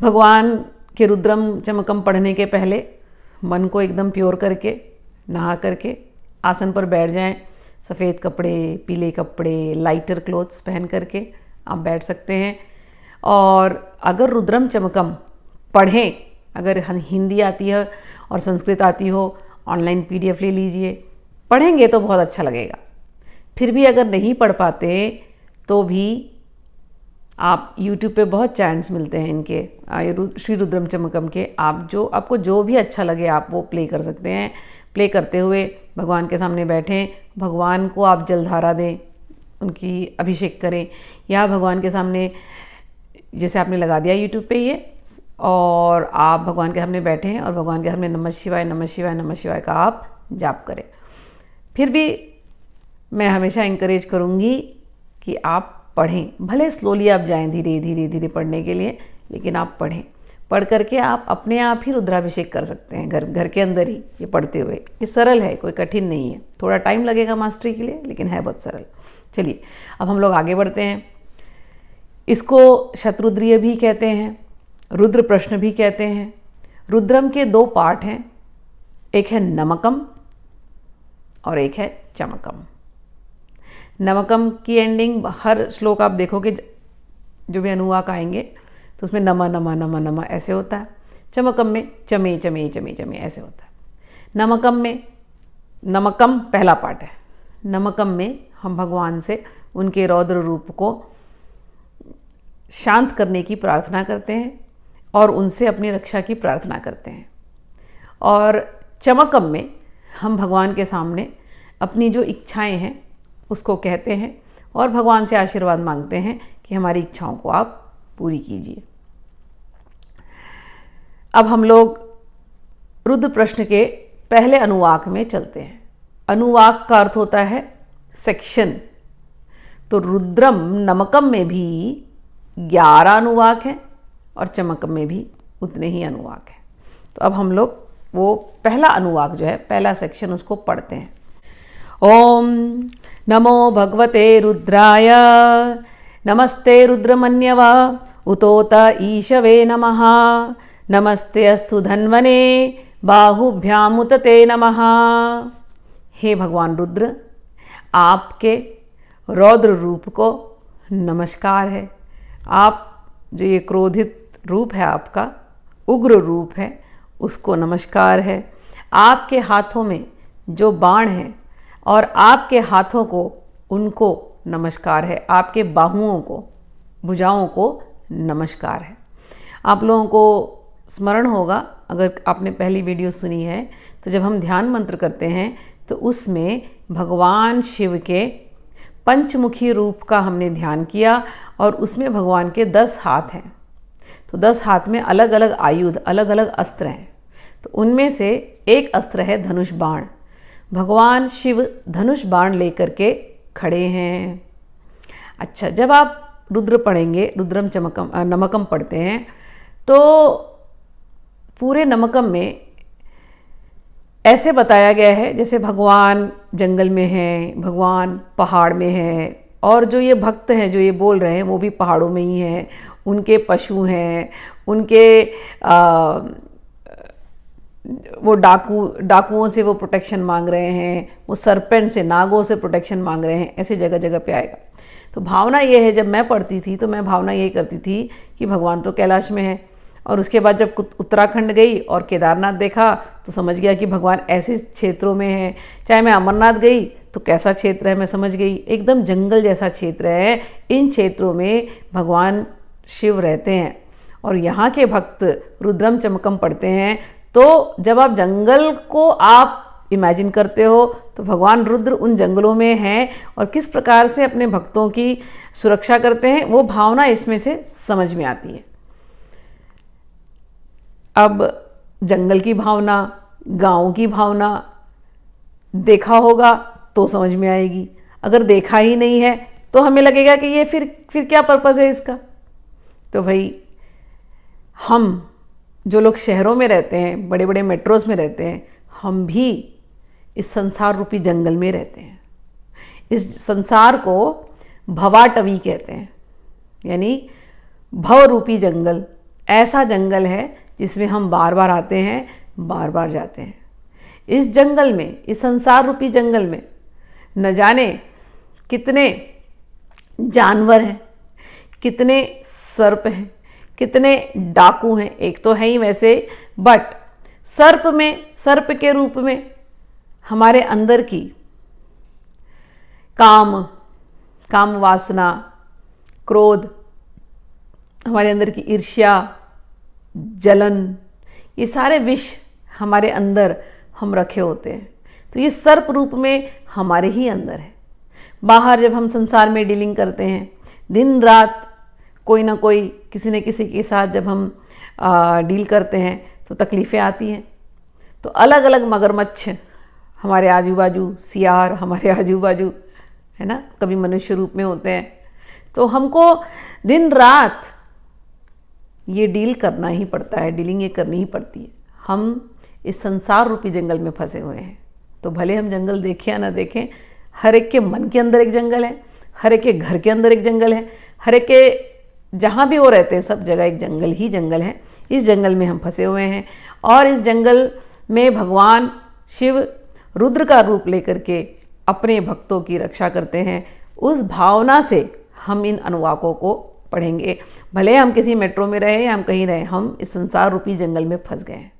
भगवान के रुद्रम चमकम पढ़ने के पहले मन को एकदम प्योर करके नहा करके आसन पर बैठ जाएं। सफ़ेद कपड़े, पीले कपड़े, लाइटर क्लोथ्स पहन करके आप बैठ सकते हैं। और अगर रुद्रम चमकम पढ़ें, अगर हिंदी आती है और संस्कृत आती हो, ऑनलाइन PDF ले लीजिए, पढ़ेंगे तो बहुत अच्छा लगेगा। फिर भी अगर नहीं पढ़ पाते तो भी आप YouTube पे बहुत चैंट्स मिलते हैं इनके, श्री रुद्रम चमकम के। आपको जो भी अच्छा लगे आप वो प्ले कर सकते हैं। प्ले करते हुए भगवान के सामने बैठें, भगवान को आप जलधारा दें, उनकी अभिषेक करें, या भगवान के सामने जैसे आपने लगा दिया YouTube पे ये, और आप भगवान के सामने बैठें और भगवान के सामने नमः शिवाय नमः शिवाय नमः शिवाय का आप जाप करें। फिर भी मैं हमेशा इंकरेज करूँगी कि आप पढ़ें, भले स्लोली आप जाएं धीरे धीरे धीरे पढ़ने के लिए, लेकिन आप पढ़ें। पढ़ करके आप अपने आप ही रुद्राभिषेक कर सकते हैं घर के अंदर ही, ये पढ़ते हुए। ये सरल है, कोई कठिन नहीं है। थोड़ा टाइम लगेगा मास्टरी के लिए, लेकिन है बहुत सरल। चलिए अब हम लोग आगे बढ़ते हैं। इसको शतरुद्रीय भी कहते हैं, रुद्र प्रश्न भी कहते हैं। रुद्रम के 2 पार्ट हैं, एक है नमकम और एक है चमकम। नमकम की एंडिंग हर श्लोक आप देखोगे जो भी अनुवाक आएंगे तो उसमें नमा नमा नमा नमा ऐसे होता है। चमकम में चमे चमे चमे चमे ऐसे होता है। नमकम पहला पार्ट है। नमकम में हम भगवान से उनके रौद्र रूप को शांत करने की प्रार्थना करते हैं और उनसे अपनी रक्षा की प्रार्थना करते हैं। और चमकम में हम भगवान के सामने अपनी जो इच्छाएं हैं उसको कहते हैं और भगवान से आशीर्वाद मांगते हैं कि हमारी इच्छाओं को आप पूरी कीजिए। अब हम लोग रुद्र प्रश्न के पहले अनुवाक में चलते हैं। अनुवाक का अर्थ होता है सेक्शन। तो रुद्रम नमकम में भी 11 अनुवाक हैं और चमकम में भी उतने ही अनुवाक हैं। तो अब हम लोग वो पहला अनुवाक जो है, पहला सेक्शन, उसको पढ़ते हैं। ओम नमो भगवते रुद्राय नमस्ते रुद्रमन्यवा उतोत ईशवे नमः नमस्ते अस्तु धन्वने बाहुभ्यामुतते नमः। हे भगवान रुद्र, आपके रौद्र रूप को नमस्कार है। आप जो ये क्रोधित रूप है, आपका उग्र रूप है, उसको नमस्कार है। आपके हाथों में जो बाण है और आपके हाथों को, उनको नमस्कार है। आपके बाहुओं को, भुजाओं को नमस्कार है। आप लोगों को स्मरण होगा, अगर आपने पहली वीडियो सुनी है, तो जब हम ध्यान मंत्र करते हैं तो उसमें भगवान शिव के पंचमुखी रूप का हमने ध्यान किया और उसमें भगवान के 10 हाथ हैं। तो 10 हाथ में अलग अलग आयुध, अलग अलग अस्त्र हैं। तो उनमें से एक अस्त्र है धनुष बाण। भगवान शिव धनुष बाण लेकर के खड़े हैं। अच्छा, जब आप रुद्र पढ़ेंगे, रुद्रम चमकम नमकम पढ़ते हैं, तो पूरे नमकम में ऐसे बताया गया है जैसे भगवान जंगल में हैं, भगवान पहाड़ में हैं, और जो ये भक्त हैं जो ये बोल रहे हैं वो भी पहाड़ों में ही हैं। उनके पशु हैं, उनके वो डाकुओं से वो प्रोटेक्शन मांग रहे हैं, वो सरपेंट से, नागों से प्रोटेक्शन मांग रहे हैं। ऐसे जगह जगह पे आएगा। तो भावना ये है, जब मैं पढ़ती थी तो मैं भावना यही करती थी कि भगवान तो कैलाश में है। और उसके बाद जब उत्तराखंड गई और केदारनाथ देखा तो समझ गया कि भगवान ऐसे क्षेत्रों में है। चाहे मैं अमरनाथ गई तो कैसा क्षेत्र है मैं समझ गई, एकदम जंगल जैसा क्षेत्र है। इन क्षेत्रों में भगवान शिव रहते हैं। और यहाँ के भक्त रुद्रम चमकम पढ़ते हैं। तो जब आप जंगल को आप इमेजिन करते हो तो भगवान रुद्र उन जंगलों में हैं और किस प्रकार से अपने भक्तों की सुरक्षा करते हैं, वो भावना इसमें से समझ में आती है। अब जंगल की भावना, गांव की भावना देखा होगा तो समझ में आएगी। अगर देखा ही नहीं है तो हमें लगेगा कि ये फिर क्या पर्पज़ है इसका। तो भाई, हम जो लोग शहरों में रहते हैं, बड़े बड़े मेट्रोज़ में रहते हैं, हम भी इस संसार रूपी जंगल में रहते हैं। इस संसार को भवाटवी कहते हैं, यानी भव रूपी जंगल। ऐसा जंगल है जिसमें हम बार बार आते हैं, बार बार जाते हैं। इस जंगल में, इस संसार रूपी जंगल में न जाने कितने जानवर हैं, कितने सर्प हैं, कितने डाकू हैं। एक तो है ही वैसे, बट सर्प के रूप में हमारे अंदर की काम वासना, क्रोध, हमारे अंदर की ईर्ष्या, जलन, ये सारे विष हमारे अंदर हम रखे होते हैं। तो ये सर्प रूप में हमारे ही अंदर है। बाहर जब हम संसार में डीलिंग करते हैं, दिन रात कोई ना कोई, किसी न किसी के साथ जब हम डील करते हैं तो तकलीफ़ें आती हैं। तो अलग अलग मगरमच्छ हमारे आजू बाजू, सियार हमारे आजू बाजू, है ना, कभी मनुष्य रूप में होते हैं। तो हमको दिन रात ये डील करना ही पड़ता है, डीलिंग ये करनी ही पड़ती है। हम इस संसार रूपी जंगल में फंसे हुए हैं। तो भले हम जंगल देखें या ना देखें, हर एक के मन के अंदर एक जंगल है, हर एक के घर के अंदर एक जंगल है, हर एक के जहाँ भी वो रहते हैं सब जगह एक जंगल ही जंगल है। इस जंगल में हम फंसे हुए हैं और इस जंगल में भगवान शिव रुद्र का रूप लेकर के अपने भक्तों की रक्षा करते हैं। उस भावना से हम इन अनुवाकों को पढ़ेंगे। भले हम किसी मेट्रो में रहे या हम कहीं रहे, हम इस संसार रूपी जंगल में फंस गए हैं।